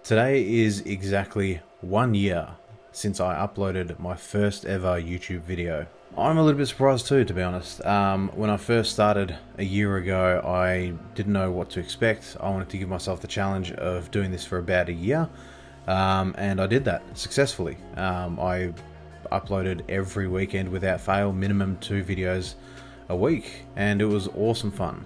Today is exactly 1 year since I uploaded my first ever YouTube video. I'm a little bit surprised too, to be honest. When I first started a year ago, I didn't know what to expect. I wanted to give myself the challenge of doing this for about a year, and I did that successfully. I uploaded every weekend without fail, minimum 2 videos a week, and it was awesome fun.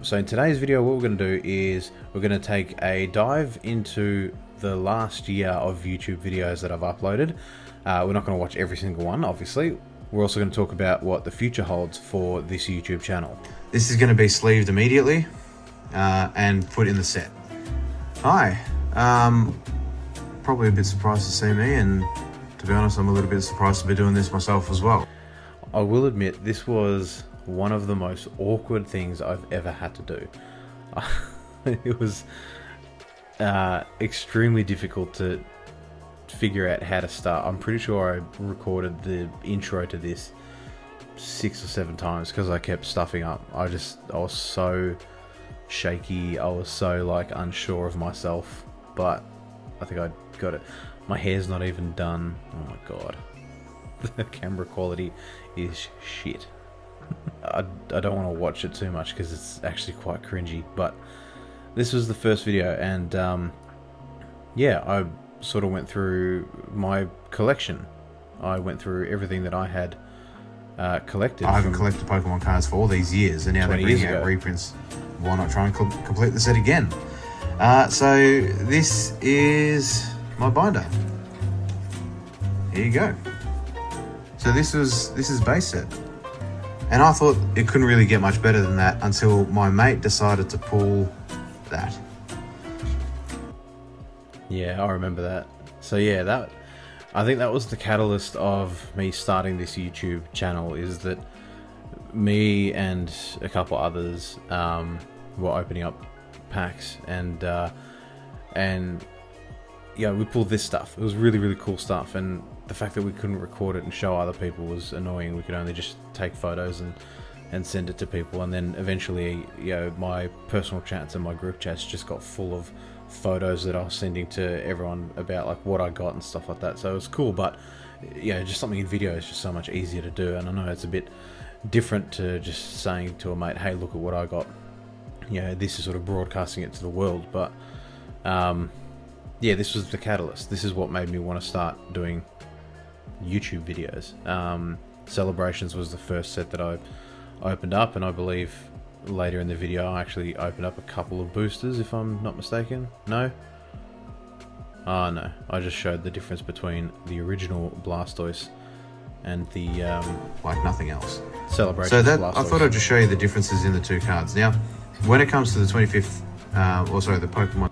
So in today's video, what we're going to do is we're going to take a dive into the last year of YouTube videos that I've uploaded. We're not going to watch every single one, obviously. We're also going to talk about what the future holds for this YouTube channel. This is going to be sleeved immediately and put in the set. Hi, probably a bit surprised to see me, and to be honest, I'm a little bit surprised to be doing this myself as well. I will admit, this was one of the most awkward things I've ever had to do. It was extremely difficult to figure out how to start. I'm pretty sure I recorded the intro to this 6 or 7 times because I kept stuffing up. I was so shaky. I was so unsure of myself, but I think I got it. My hair's not even done. Oh my god. The camera quality is shit. I don't want to watch it too much because it's actually quite cringy, but this was the first video, and yeah, I sort of went through my collection. I went through everything that I had collected. I haven't collected Pokemon cards for all these years, and now they're bringing out reprints. Why not try and complete the set again? So this is my binder. Here you go. So this is base set. And I thought it couldn't really get much better than that until my mate decided to pull that. Yeah, I remember that. So yeah, I think that was the catalyst of me starting this YouTube channel, is that me and a couple others were opening up packs, and yeah, we pulled this stuff. It was really, really cool stuff, and the fact that we couldn't record it and show other people was annoying. We could only just take photos and send it to people, and then eventually, you know, my personal chats and my group chats just got full of photos that I was sending to everyone about what I got and stuff like that. So it was cool, but yeah, just something in video is just so much easier to do, and I know it's a bit different to just saying to a mate, hey, look at what I got. You know, this is sort of broadcasting it to the world, but yeah, this was the catalyst. This is what made me want to start doing YouTube videos. Celebrations was the first set that I opened up, and I believe later in the video I actually opened up a couple of boosters, if I'm not mistaken. No? Oh no, I just showed the difference between the original Blastoise and the like nothing else. Celebration. So that I thought I'd just show you the differences in the two cards. Now, when it comes to the 25th, the Pokemon,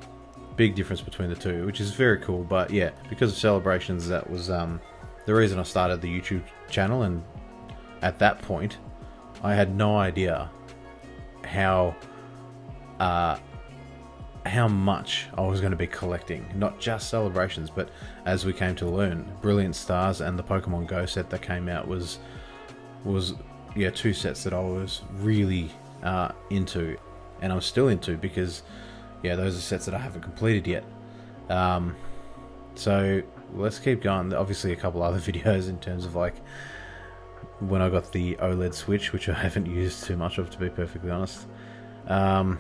big difference between the two, which is very cool. But yeah, because of Celebrations, that was the reason I started the YouTube channel, and at that point I had no idea how much I was going to be collecting. Not just Celebrations, but as we came to learn, Brilliant Stars and the Pokemon Go set that came out was yeah, 2 sets that I was really into, and I'm still into, because yeah, those are sets that I haven't completed yet. So let's keep going. Obviously a couple other videos in terms of when I got the OLED Switch, which I haven't used too much of, to be perfectly honest. But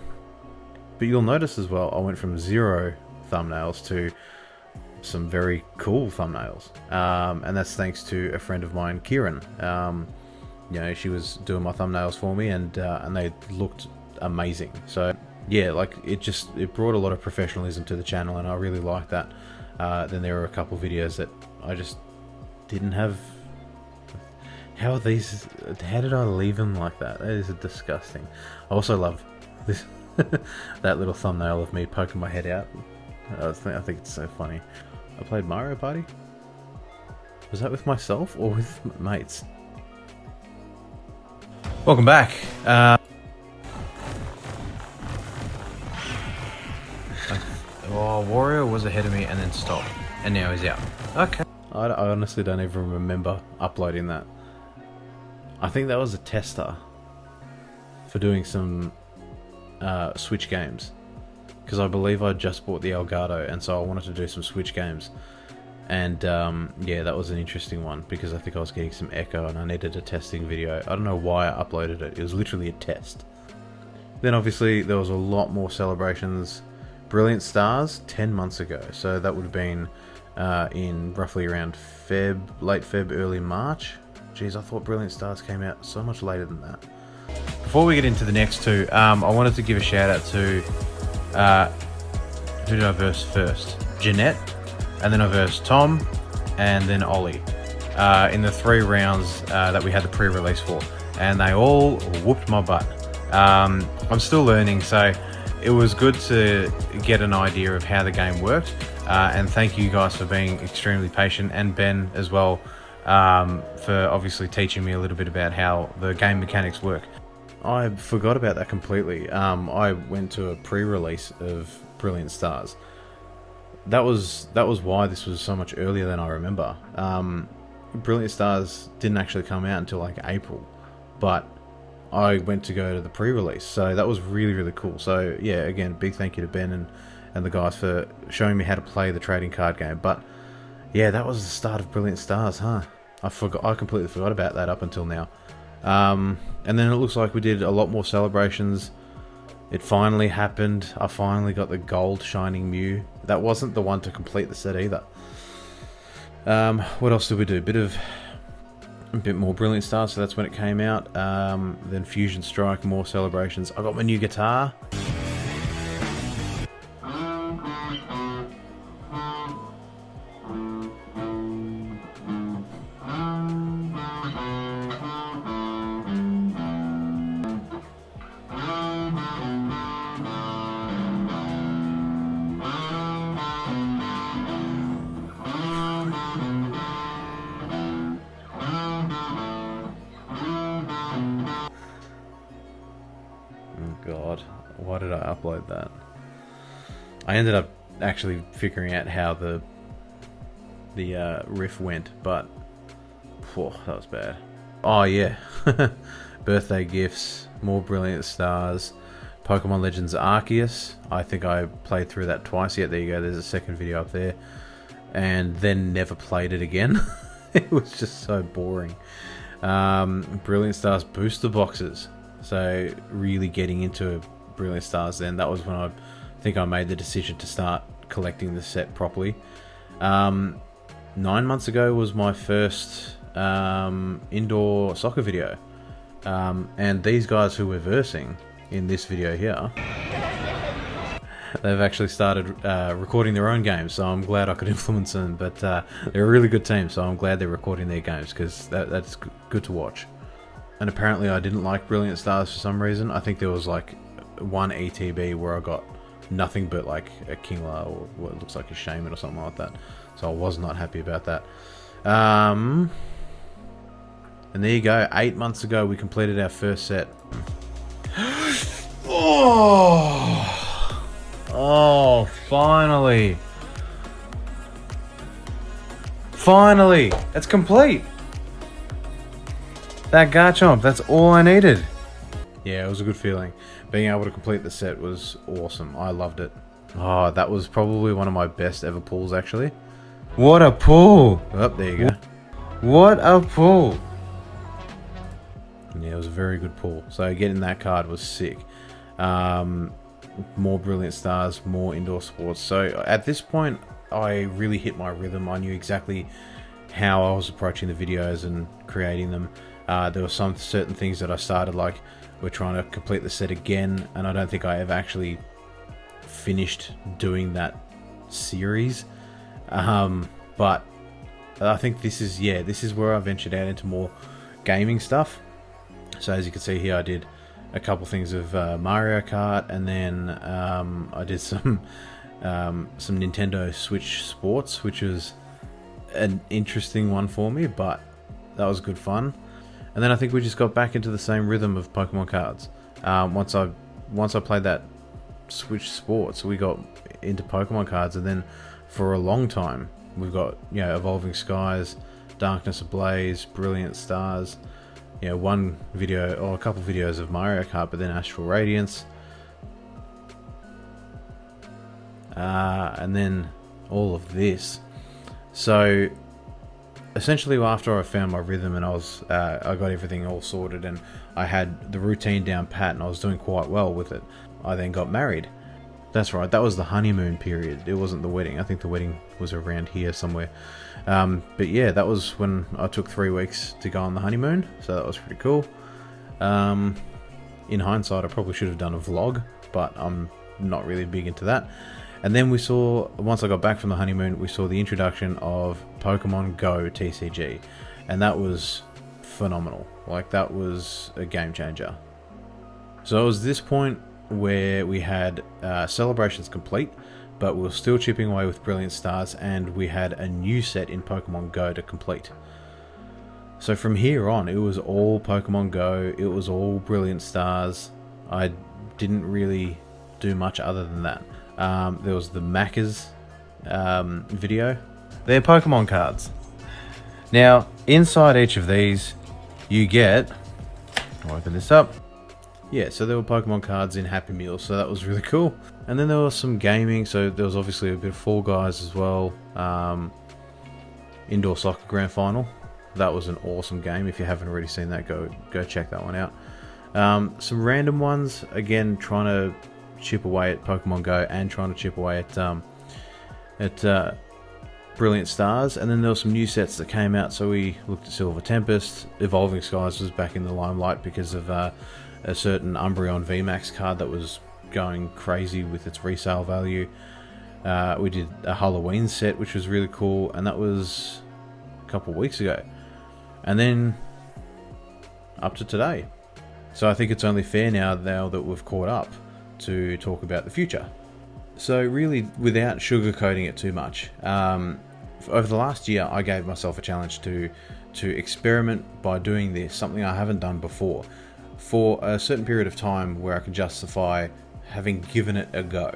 you'll notice as well, I went from 0 thumbnails to some very cool thumbnails, and that's thanks to a friend of mine, Kieran. You know, she was doing my thumbnails for me, and they looked amazing. So yeah, it brought a lot of professionalism to the channel, and I really liked that. Then there were a couple videos that I just didn't have. How are these? How did I leave them like that? That is disgusting. I also love this that little thumbnail of me poking my head out. I think it's so funny. I played Mario Party. Was that with myself or with mates? Welcome back. Wario was ahead of me and then stopped, and now he's out. Okay. I honestly don't even remember uploading that. I think that was a tester for doing some Switch games. because I believe I just bought the Elgato, and so I wanted to do some Switch games. And yeah, that was an interesting one because I think I was getting some echo and I needed a testing video. I don't know why I uploaded it. It was literally a test. Then obviously there was a lot more celebrations. Brilliant Stars 10 months ago, so that would have been in roughly around late Feb, early March. Jeez, I thought Brilliant Stars came out so much later than that. Before we get into the next two, I wanted to give a shout out to who did I verse first? Jeanette, and then I versed Tom, and then Ollie in the 3 rounds that we had the pre-release for, and they all whooped my butt. I'm still learning, so it was good to get an idea of how the game worked, and thank you guys for being extremely patient, and Ben as well, for obviously teaching me a little bit about how the game mechanics work. I forgot about that completely. I went to a pre-release of Brilliant Stars. That was why this was so much earlier than I remember. Brilliant Stars didn't actually come out until like April, but I went to go to the pre-release, so that was really, really cool. So yeah, again, big thank you to Ben and the guys for showing me how to play the trading card game. But yeah, that was the start of Brilliant Stars, huh? I completely forgot about that up until now. And then it looks like we did a lot more celebrations. It finally happened. I finally got the gold Shining Mew. That wasn't the one to complete the set either. What else did we do? A bit more Brilliant Stars, so that's when it came out. Then Fusion Strike, more celebrations. I got my new guitar. God, why did I upload that? I ended up actually figuring out how the riff went, but whew, that was bad. Oh yeah, birthday gifts, more Brilliant Stars, Pokemon Legends Arceus. I think I played through that twice. Yeah, there you go. There's a second video up there, and then never played it again. It was just so boring. Brilliant Stars booster boxes. So really getting into Brilliant Stars then, that was when I think I made the decision to start collecting the set properly. 9 months ago was my first indoor soccer video. And these guys who we're versing in this video here, they've actually started recording their own games, so I'm glad I could influence them. But they're a really good team, so I'm glad they're recording their games, because that's good to watch. And apparently I didn't like Brilliant Stars for some reason. I think there was like one ETB where I got nothing but like a Kingler or what looks like a Shaman or something like that. So I was not happy about that. And there you go. 8 months ago we completed our first set. Oh, finally. Finally, it's complete. That Garchomp, that's all I needed. Yeah, it was a good feeling. Being able to complete the set was awesome. I loved it. Oh, that was probably one of my best ever pulls, actually. What a pull! Oh, there you go. What a pull! Yeah, it was a very good pull. So getting that card was sick. More Brilliant Stars, more indoor sports. So at this point, I really hit my rhythm. I knew exactly how I was approaching the videos and creating them. There were some certain things that I started, like we're trying to complete the set again, and I don't think I ever actually finished doing that series. But I think this is where I ventured out into more gaming stuff. So as you can see here, I did a couple things of Mario Kart, and then I did some Nintendo Switch Sports, which was an interesting one for me, but that was good fun. And then I think we just got back into the same rhythm of Pokemon cards. Once I played that Switch Sports, we got into Pokemon cards, and then for a long time we've got, you know, Evolving Skies, Darkness Ablaze, Brilliant Stars, you know, one video or a couple videos of Mario Kart, but then Astral Radiance. and then all of this. So essentially, after I found my rhythm and I got everything all sorted and I had the routine down pat and I was doing quite well with it, I then got married. That's right, that was the honeymoon period. It wasn't the wedding. I think the wedding was around here somewhere. But yeah, that was when I took 3 weeks to go on the honeymoon, so that was pretty cool. In hindsight, I probably should have done a vlog, but I'm not really big into that. And then we saw, once I got back from the honeymoon, we saw the introduction of Pokemon Go TCG, and that was phenomenal. Like, that was a game changer. So it was this point where we had celebrations complete, but we were still chipping away with Brilliant Stars, and we had a new set in Pokemon Go to complete. So from here on, it was all Pokemon Go, it was all Brilliant Stars. I didn't really do much other than that. There was the Macca's video. They're Pokemon cards. Now, inside each of these, you get... I'll open this up. Yeah, so there were Pokemon cards in Happy Meal, so that was really cool. And then there was some gaming, so there was obviously a bit of Fall Guys as well. Indoor Soccer Grand Final. That was an awesome game. If you haven't already seen that, go check that one out. Some random ones, again, trying to chip away at Pokemon Go and trying to chip away at Brilliant Stars. And then there were some new sets that came out, so we looked at Silver Tempest. Evolving Skies was back in the limelight because of a certain Umbreon VMAX card that was going crazy with its resale value. We did a Halloween set, which was really cool, and that was a couple of weeks ago. And then up to today. So I think it's only fair now that we've caught up to talk about the future. So really, without sugarcoating it too much, over the last year I gave myself a challenge to experiment by doing this, something I haven't done before, for a certain period of time where I can justify having given it a go.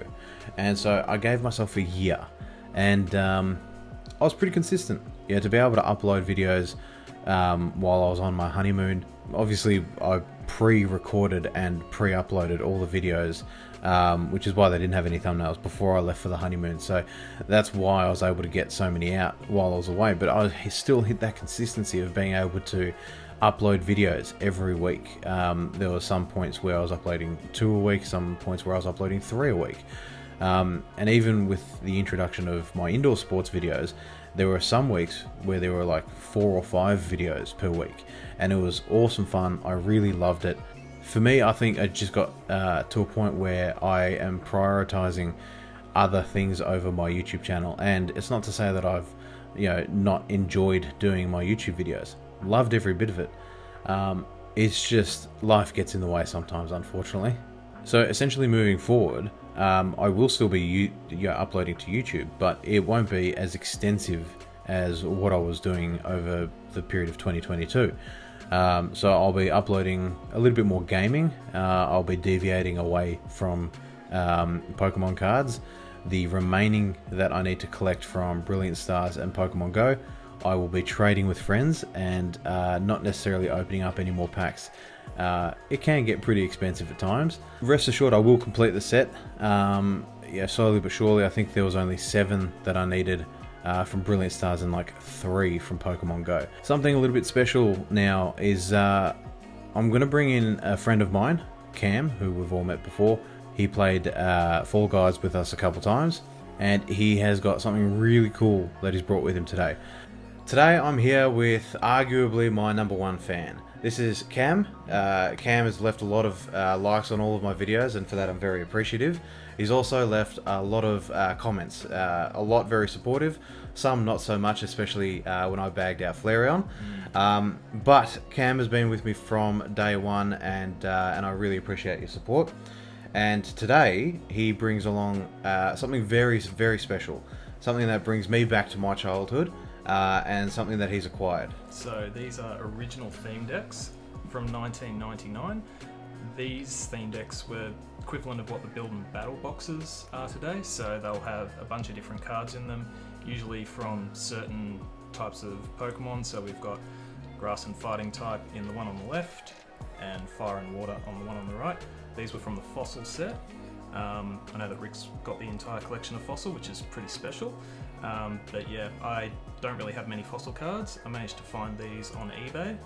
And so I gave myself a year, and I was pretty consistent. Yeah, to be able to upload videos while I was on my honeymoon. Obviously, I pre-recorded and pre-uploaded all the videos, which is why they didn't have any thumbnails before I left for the honeymoon. So that's why I was able to get so many out while I was away. But I still hit that consistency of being able to upload videos every week. There were some points where I was uploading 2 a week, some points where I was uploading 3 a week. And even with the introduction of my indoor sports videos, there were some weeks where there were like 4 or 5 videos per week, and it was awesome fun. I really loved it. For me, I think I just got to a point where I am prioritizing other things over my YouTube channel, and it's not to say that I've not enjoyed doing my YouTube videos. Loved every bit of it. It's just life gets in the way sometimes, unfortunately. So essentially, moving forward, I will still be uploading to YouTube, but it won't be as extensive as what I was doing over the period of 2022. So I'll be uploading a little bit more gaming. I'll be deviating away from Pokemon cards. The remaining that I need to collect from Brilliant Stars and Pokemon Go, I will be trading with friends and not necessarily opening up any more packs. It can get pretty expensive at times. Rest assured, I will complete the set. Slowly but surely. I think there was only 7 that I needed from Brilliant Stars and like 3 from Pokemon Go. Something a little bit special now is I'm going to bring in a friend of mine, Cam, who we've all met before. He played Fall Guys with us a couple times, and he has got something really cool that he's brought with him today. Today I'm here with arguably my #1 fan. This is Cam. Cam has left a lot of likes on all of my videos, and for that I'm very appreciative. He's also left a lot of comments, a lot very supportive, some not so much, especially when I bagged out Flareon. But Cam has been with me from day one, and I really appreciate your support. And today he brings along something very, very special, something that brings me back to my childhood. And something that he's acquired. So these are original theme decks from 1999. These theme decks were equivalent of what the Build and Battle boxes are today. So they'll have a bunch of different cards in them, usually from certain types of Pokemon. So we've got Grass and Fighting type in the one on the left, and Fire and Water on the one on the right. These were from the Fossil set. I know that Rick's got the entire collection of Fossil, which is pretty special. But yeah, I don't really have many Fossil cards. I managed to find these on eBay,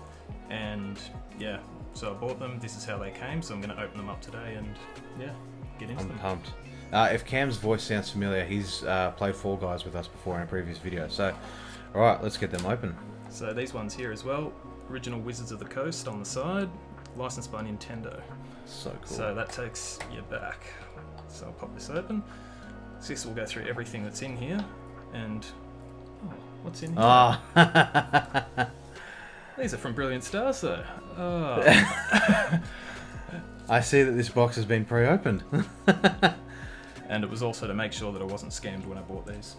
and yeah, so I bought them. This is how they came, so I'm going to open them up today and yeah, get into I'm them. pumped. If Cam's voice sounds familiar, he's played Fall Guys with us before in a previous video. So, alright, let's get them open. So these ones here as well, original Wizards of the Coast on the side, licensed by Nintendo. So cool. So that takes you back. So I'll pop this open. Sis will go through everything that's in here, and oh, what's in here? Ah. These are from Brilliant Stars though. Oh. I see that this box has been pre-opened. And it was also to make sure that I wasn't scammed when I bought these.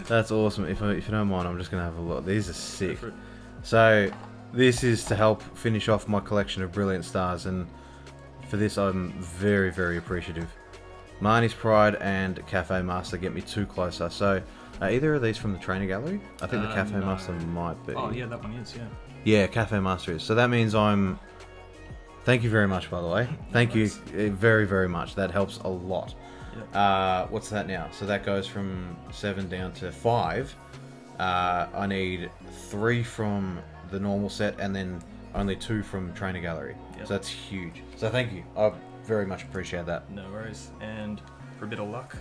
That's awesome. If you don't mind, I'm just going to have a look. These are sick. For it. So, this is to help finish off my collection of Brilliant Stars, and for this I'm very, very appreciative. Marnie's Pride and Cafe Master get me too closer. So, are either of these from the Trainer Gallery? I think the Cafe No. Master might be. Oh yeah, that one is, yeah. Yeah, Cafe Master is. So that means I'm... Thank you very much, by the way. Thank you very, very much. That helps a lot. Yep. What's that now? So that goes from 7 down to 5. I need 3 from the normal set and then only 2 from Trainer Gallery. Yep. So that's huge. So thank you. I very much appreciate that. No worries. And for a bit of luck.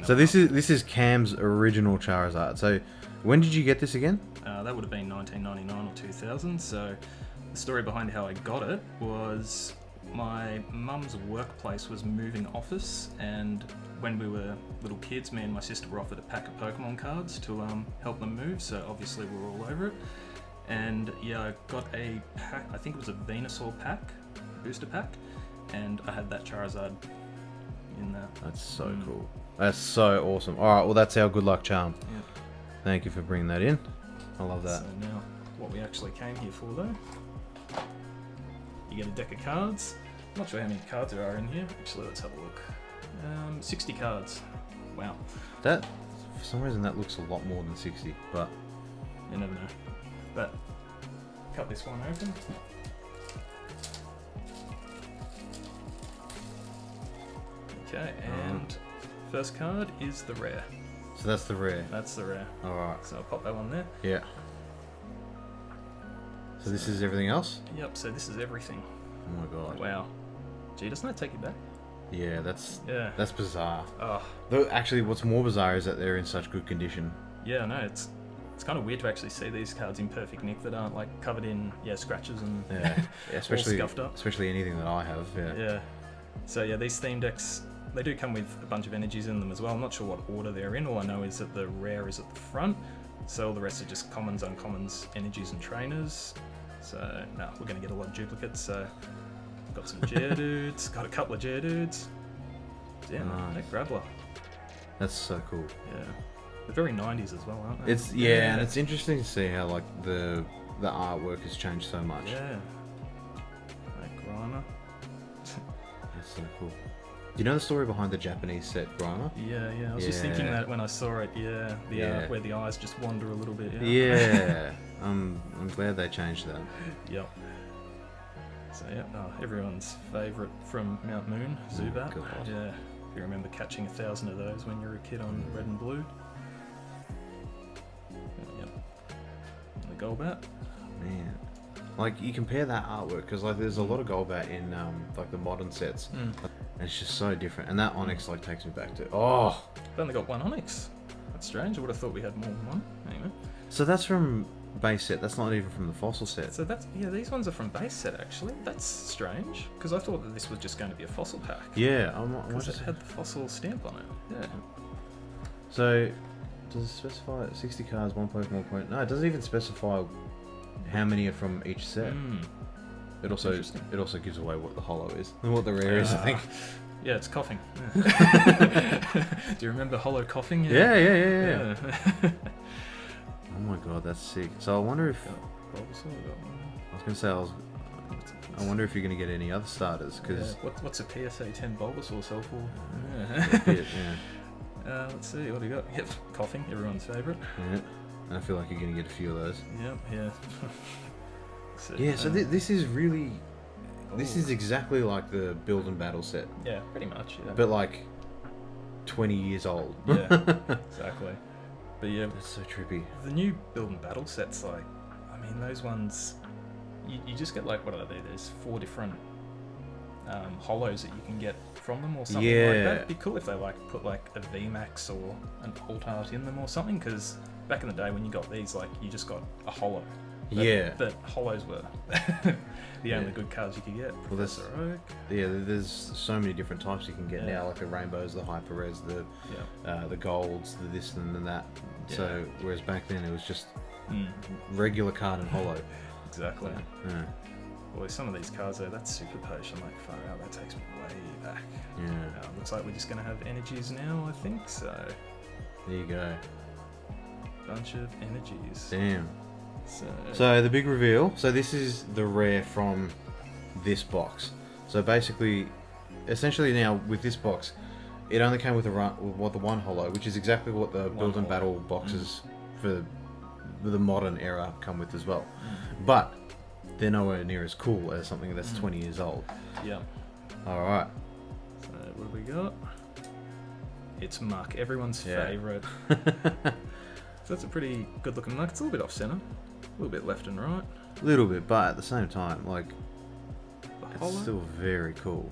So this is Cam's original Charizard. So when did you get this again? That would have been 1999 or 2000. So the story behind how I got it was my mum's workplace was moving office, and when we were little kids, me and my sister were offered a pack of Pokemon cards to help them move. So obviously we were all over it. And yeah, I got a pack. I think it was a Venusaur pack, booster pack, and I had that Charizard in there. That's so cool. That's so awesome. All right, well that's our good luck charm. Yeah. Thank you for bringing that in. I love that. So now, what we actually came here for though, you get a deck of cards. I'm not sure how many cards there are in here. Actually, let's have a look. 60 cards. Wow. That, for some reason, that looks a lot more than 60, but... You never know. But, cut this one open. Okay, and first card is the rare. So that's the rare. That's the rare. Alright. So I'll pop that one there. Yeah. So this is everything else? Yep, so this is everything. Oh my god. Wow. Gee, doesn't that take you back? Yeah, that's Yeah. bizarre. Oh, Though, actually, what's more bizarre is that they're in such good condition. yeah, no, it's kind of weird to actually see these cards in perfect nick that aren't like covered in scratches and Yeah, especially scuffed up. especially anything that I have. Yeah. Yeah. So yeah, these theme decks, they do come with a bunch of energies in them as well. I'm not sure what order they're in. All I know is that the rare is at the front. So all the rest are just commons, uncommons, energies and trainers. So no, we're going to get a lot of duplicates. So I've got some Geodudes, got a couple of Geodudes. Yeah, Nice. that Graveler. That's so cool. Yeah. They're very 90s as well, aren't they? It's and it's interesting to see how like the artwork has changed so much. Yeah. Like Grimer. That's so cool. Do you know the story behind the Japanese set Grimer? Yeah, I was just thinking Yeah. that when I saw it. Yeah, Yeah. where the eyes just wander a little bit. Yeah. Yeah. I'm glad they changed that. Yep. So yeah, everyone's favourite from Mount Moon, Zubat. God. Yeah, if you remember catching 1,000 of those when you were a kid on Red and Blue. Yep. And the Golbat. Man, like you compare that artwork because like there's a lot of Golbat in like the modern sets, and it's just so different. And that Onyx like takes me back to They only got one Onyx. That's strange. I would have thought we had more than one. Anyway. So that's from base set. That's not even from the fossil set. So that's these ones are from base set actually. That's strange because I thought that this was just going to be a fossil pack. Yeah, I Because just it had the fossil stamp on it. Yeah. So does it specify 60 cards, 1 Pokemon point? No, it doesn't even specify how many are from each set. It also Interesting. gives away what the holo is and what the rare is. I think. Yeah, it's coughing. Yeah. Do you remember Hollow coughing? Yeah. Oh my god, that's sick. So I wonder if Bulbasaur, we got one. I was gonna say I wonder if you're gonna get any other starters because What's a PSA 10 Bulbasaur sell for? yeah. Let's see, what do you got? Yep, coughing, everyone's favourite. Yeah, and I feel like you're gonna get a few of those. Yep, yeah. Yeah, so this is really This Ooh. is exactly like the Build and Battle set, Yeah, pretty much. Yeah. but like 20 years old. Yeah, exactly. But yeah, That's so trippy. the new Build and Battle sets, like, I mean, those ones, you just get like, what are they? There's 4 different hollows that you can get from them or something like that. Yeah. It'd be cool if they like put like a VMAX or an alt art in them or something, because back in the day when you got these, like, you just got a hollow. Yeah. But hollows were the only good cards you could get. Well, that's- Professor Oak. Yeah, there's so many different types you can get Yeah. now, like the rainbows, the hyper res, Yeah. the golds, the this and the that. So whereas back then it was just Mm, regular card and hollow. exactly. Yeah. Boy, some of these cards though, that super potion, like, far out, that takes me way back. Yeah. Looks like we're just going to have energies now, I think. So, There you go. bunch of energies. Damn. So, So the big reveal. So this is the rare from this box. So basically, essentially now with this box, it only came with the one hollow, which is exactly what the Build and hollow. Battle boxes for the modern era come with as well. But they're nowhere near as cool as something that's 20 years old. yeah. All right. So, what have we got? It's Muck, everyone's Yeah. favourite. So that's a pretty good looking Muck. It's a little bit off centre, a little bit left and right. Little bit, but at the same time, like, The it's hollow. still very cool.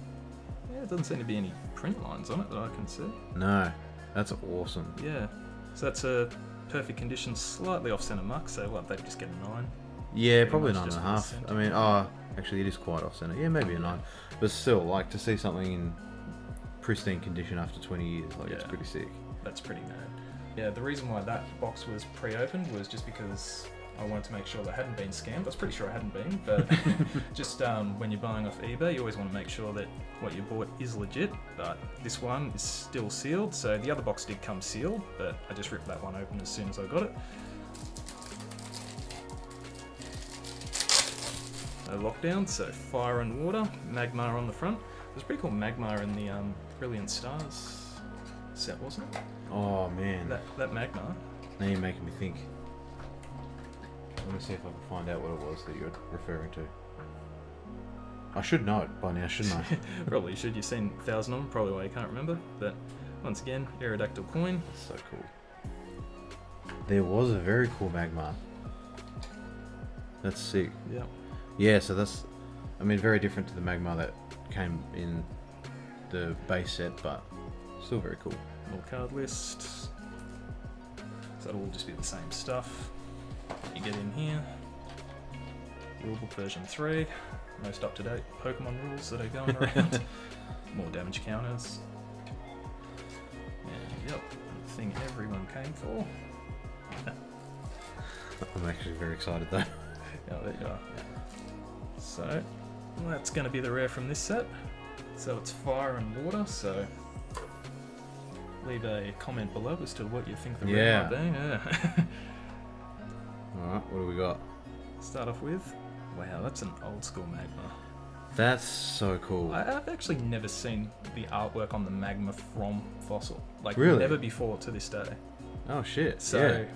Yeah, it doesn't seem to be any print lines on it that I can see. No, that's awesome. Yeah. So that's a perfect condition, slightly off centre Muck. So what? They'd just get a 9. Yeah, Pretty probably much 9.5. just I for the mean, centre. actually, it is quite off center. Yeah, maybe a 9. But still, like, to see something in pristine condition after 20 years, like, it's Yeah. pretty sick. That's pretty mad. Yeah, the reason why that box was pre-opened was just because I wanted to make sure that I hadn't been scammed. I was pretty sure I hadn't been, but just when you're buying off eBay, you always want to make sure that what you bought is legit. But this one is still sealed, so the other box did come sealed, but I just ripped that one open as soon as I got it. No lockdown, so fire and water, Magmar on the front. There's a pretty cool Magmar in the Brilliant Stars set, wasn't it? Oh, man. That Magmar. Now you're making me think. Let me see if I can find out what it was that you're referring to. I should know it by now, shouldn't I? Probably should. You've seen 1,000 of them, probably why you can't remember. But once again, Aerodactyl coin. That's so cool. There was a very cool Magmar. That's sick. Yeah. Yeah, so that's, I mean, very different to the Magmar that came in the base set, but still very cool. More card list. So that'll all just be the same stuff. You get in here. Rulebook version 3. Most up-to-date Pokemon rules that are going around. More damage counters. And yep, the thing everyone came for. I'm actually very excited though. Yeah, there you are. So, that's going to be the rare from this set. So it's fire and water, so leave a comment below as to what you think the rare might be. Yeah. Alright, what do we got? Start off with, wow, that's an old school Magma. That's so cool. I've actually never seen the artwork on the Magma from Fossil. Like, Really? never before to this day. Oh shit. So,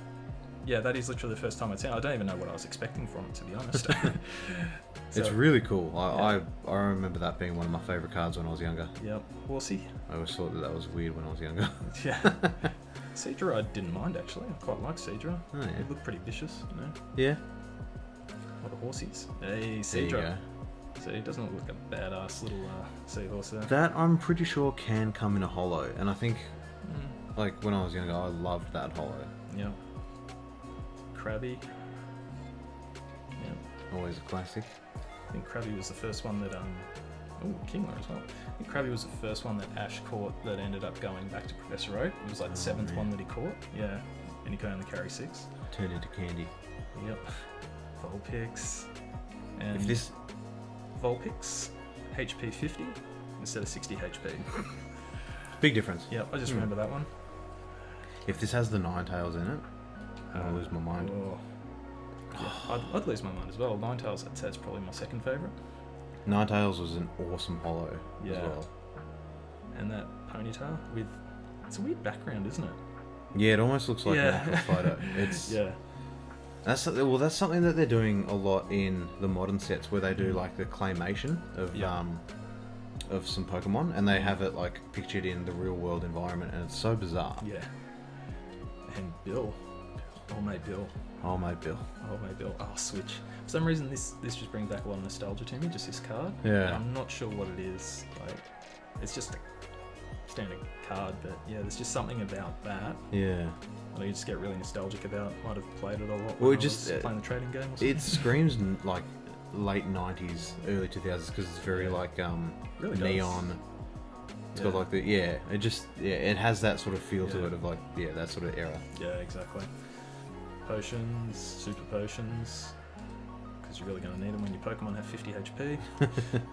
yeah, that is literally the first time I'd seen it. I don't even know what I was expecting from it, to be honest. It's So, really cool. I remember that being one of my favourite cards when I was younger. Yep, horsey. I always thought that was weird when I was younger. Yeah. Seadra I didn't mind actually. I quite like Seadra. Oh, yeah. It looked pretty vicious, you know. Yeah. What a horsies. Hey, There you go. Seadra. So he doesn't look like a badass little seahorse there. That I'm pretty sure can come in a hollow, and I think Mm. like when I was younger, I loved that hollow. Yep. Krabby. Yep. Always a classic. I think Krabby was the first one that oh, Kingler as well. I think Krabby was the first one that Ash caught that ended up going back to Professor Oak. It was like the Oh, 7th man. one that he caught. Yeah. And he could only carry 6. Turned into candy. Yep. Vulpix. And If this, Vulpix, HP 50 instead of 60 HP. big difference. Yep, I just Hmm. remember that one. If this has the Ninetales in it, I'll lose my mind. Oh. Yeah, I'd lose my mind as well. Ninetales, I'd say, is probably my second favourite. Ninetales was an awesome hollow as Yeah. well. And that Ponyta with... It's a weird background, isn't it? Yeah, it almost looks like Yeah. an actual photo. It's Yeah. That's something that they're doing a lot in the modern sets, where they do like the claymation of some Pokemon, and they have it like pictured in the real world environment, and it's so bizarre. Yeah. And Bill. Old mate Bill. Old mate Bill. Oh, Switch. For some reason, this just brings back a lot of nostalgia to me, just this card. Yeah. I'm not sure what it is. Like, it's just a standard card, but yeah, there's just something about that. Yeah. That you just get really nostalgic about. Might have played it a lot Well, when it just I was playing the trading game or something. it screams like late 90s, early 2000s, because it's very like really neon. does. It's got like it has that sort of feel to it of like that sort of era. Yeah, exactly. Potions, super potions, because you're really going to need them when your Pokemon have 50 HP.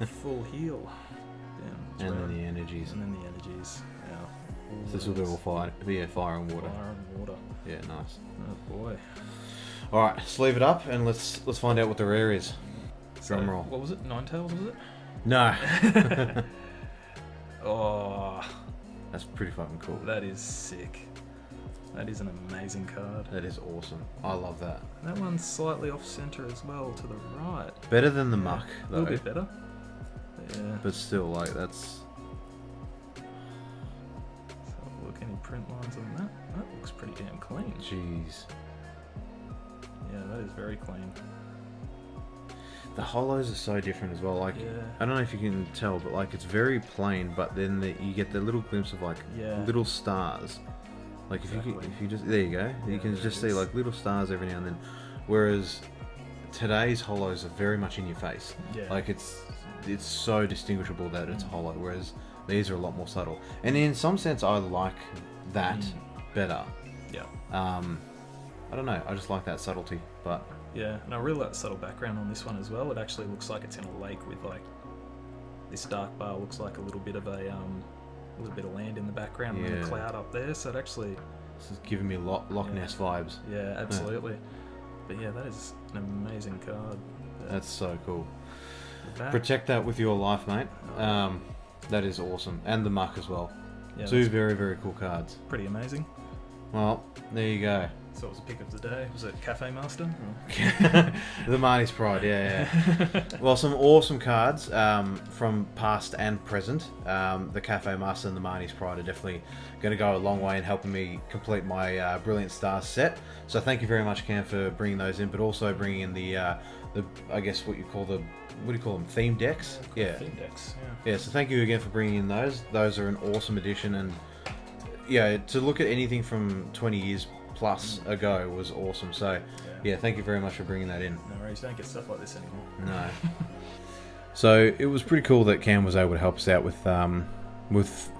Full heal. Damn, And then the energies. Yeah. So this will do all fire. Fire and water. Fire and water. Yeah, nice. Oh boy. All right, sleeve it up and let's find out what the rare is. Drum roll. What was it? Ninetales, was it? No. Oh, That's pretty fucking cool. that is sick. That is an amazing card. That is awesome. I love that. That one's slightly off center as well, to the right. Better than the muck, A though. little bit better. Yeah. But still, like, that's... Let's have a look. Any print lines on that? That looks pretty damn clean. Jeez. Yeah, that is very clean. The hollows are so different as well. Like, Yeah. I don't know if you can tell, but like, it's very plain, but then you get the little glimpse of like Yeah. little stars. Like Exactly. if you just, there you go. You Yeah, can there just it see is. like little stars every now and then. Whereas today's hollows are very much in your face. Yeah. Like it's so distinguishable that it's hollow, whereas these are a lot more subtle. And in some sense, I like that better. Yeah. I don't know. I just like that subtlety, but Yeah, and I really like the subtle background on this one as well. It actually looks like it's in a lake with like this dark bar looks like a little bit of land in the background and then a Yeah. cloud up there. So it actually, this is giving me Loch Ness vibes. yeah, absolutely. But yeah, that is an amazing card. That's so cool. The back, Protect that with your life, mate. That is awesome. And the muck as well. yeah, Two that's very, very cool cards. pretty amazing. Well, there you go. So it was a pick of the day. Was it Cafe Master? The Marty's Pride, yeah. Well, some awesome cards from past and present. The Cafe Master and the Marty's Pride are definitely going to go a long way in helping me complete my Brilliant Stars set. So thank you very much, Cam, for bringing those in, but also bringing in the I guess what do you call them? Theme decks? Yeah. Theme decks, yeah. Yeah, so thank you again for bringing in those. Those are an awesome addition, and yeah, to look at anything from 20 years plus ago was awesome. So yeah, thank you very much for bringing that in. No worries, don't get stuff like this anymore. No. So it was pretty cool that Cam was able to help us out with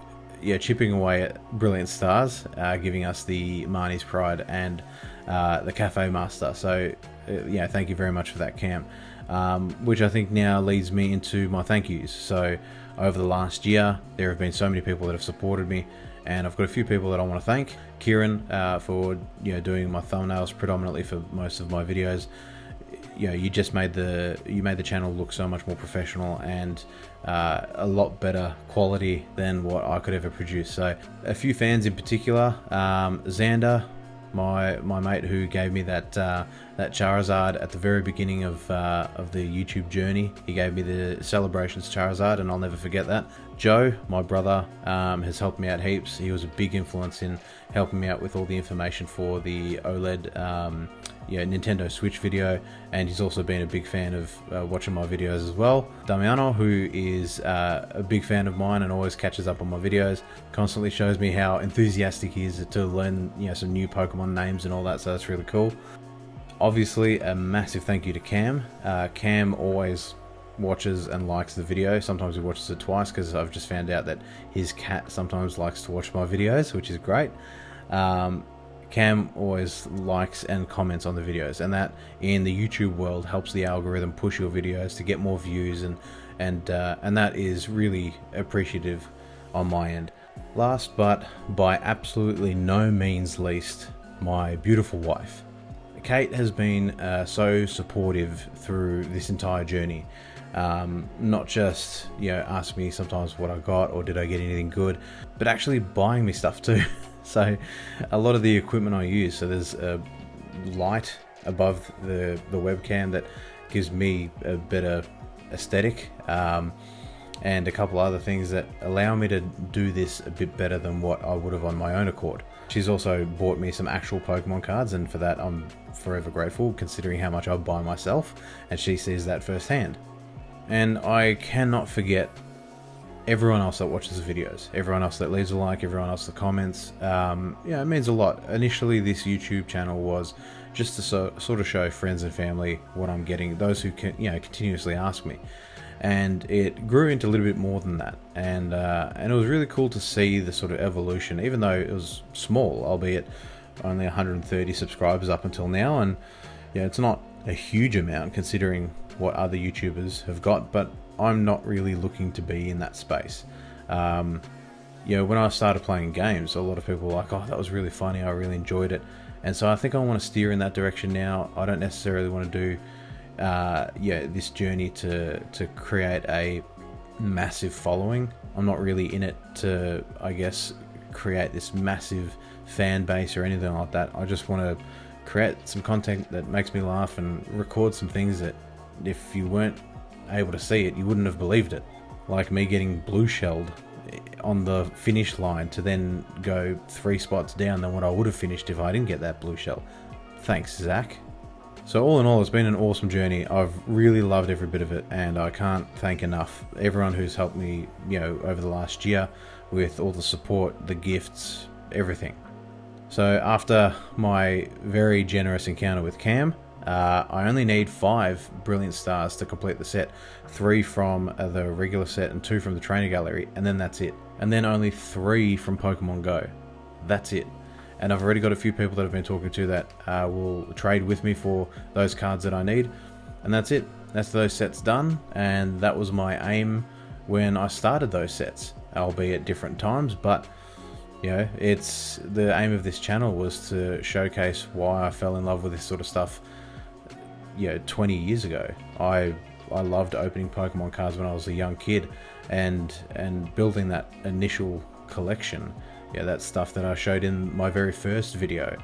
chipping away at Brilliant Stars, giving us the Marnie's Pride and the Cafe Master. So thank you very much for that, Cam. Which I think now leads me into my thank yous. So over the last year, there have been so many people that have supported me, and I've got a few people that I want to thank. Kieran for doing my thumbnails predominantly for most of my videos. You just made the channel look so much more professional and a lot better quality than what I could ever produce. So a few fans in particular, Xander, my mate who gave me that Charizard at the very beginning of the YouTube journey. He gave me the Celebrations Charizard, and I'll never forget that. Joe, my brother, has helped me out heaps. He was a big influence in helping me out with all the information for the OLED Nintendo Switch video, and he's also been a big fan of watching my videos as well. Damiano, who is a big fan of mine and always catches up on my videos, constantly shows me how enthusiastic he is to learn some new Pokemon names and all that, so that's really cool. Obviously, a massive thank you to Cam. Cam always watches and likes the video. Sometimes he watches it twice because I've just found out that his cat sometimes likes to watch my videos, which is great. Cam always likes and comments on the videos, and that in the YouTube world helps the algorithm push your videos to get more views, and that is really appreciative on my end. Last but by absolutely no means least, my beautiful wife. Kate has been so supportive through this entire journey. Not just ask me sometimes what I got or did I get anything good, but actually buying me stuff too. So a lot of the equipment I use, so there's a light above the webcam that gives me a better aesthetic, and a couple other things that allow me to do this a bit better than what I would have on my own accord. She's also bought me some actual Pokemon cards, and for that I'm forever grateful, considering how much I buy myself, and she sees that firsthand. And I cannot forget everyone else that watches the videos, everyone else that leaves a like, everyone else that comments. Yeah, it means a lot. Initially, this YouTube channel was just to sort of show friends and family what I'm getting, those who can, continuously ask me. And it grew into a little bit more than that, and it was really cool to see the sort of evolution, even though it was small, albeit only 130 subscribers up until now. And it's not a huge amount considering what other YouTubers have got, but I'm not really looking to be in that space. When I started playing games, a lot of people were like, oh, that was really funny, I really enjoyed it. And so I think I want to steer in that direction now. I don't necessarily want to do this journey to create a massive following. I'm not really in it to, I guess, create this massive fan base or anything like that. I just want to create some content that makes me laugh and record some things that if you weren't able to see it, you wouldn't have believed it. Like me getting blue shelled on the finish line to then go 3 spots down than what I would have finished if I didn't get that blue shell. Thanks, Zach. So all in all, it's been an awesome journey. I've really loved every bit of it, and I can't thank enough everyone who's helped me, over the last year with all the support, the gifts, everything. So after my very generous encounter with Cam, I only need 5 brilliant stars to complete the set, 3 from the regular set and 2 from the trainer gallery, and then that's it. And then only 3 from Pokemon Go. That's it. And I've already got a few people that I've been talking to that will trade with me for those cards that I need. And that's it. That's those sets done. And that was my aim when I started those sets, albeit different times. But, it's the aim of this channel was to showcase why I fell in love with this sort of stuff, 20 years ago. I loved opening Pokemon cards when I was a young kid and building that initial collection. That stuff that I showed in my very first video,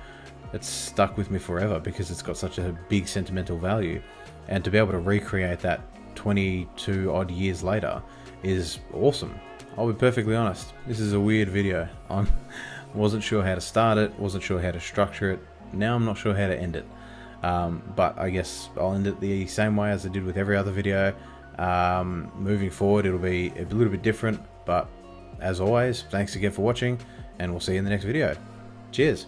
it's stuck with me forever because it's got such a big sentimental value. And to be able to recreate that 22 odd years later is awesome. I'll be perfectly honest, this is a weird video. I wasn't sure how to start it, wasn't sure how to structure it. Now I'm not sure how to end it. But I guess I'll end it the same way as I did with every other video. Moving forward, it'll be a little bit different, but as always, thanks again for watching, and we'll see you in the next video. Cheers!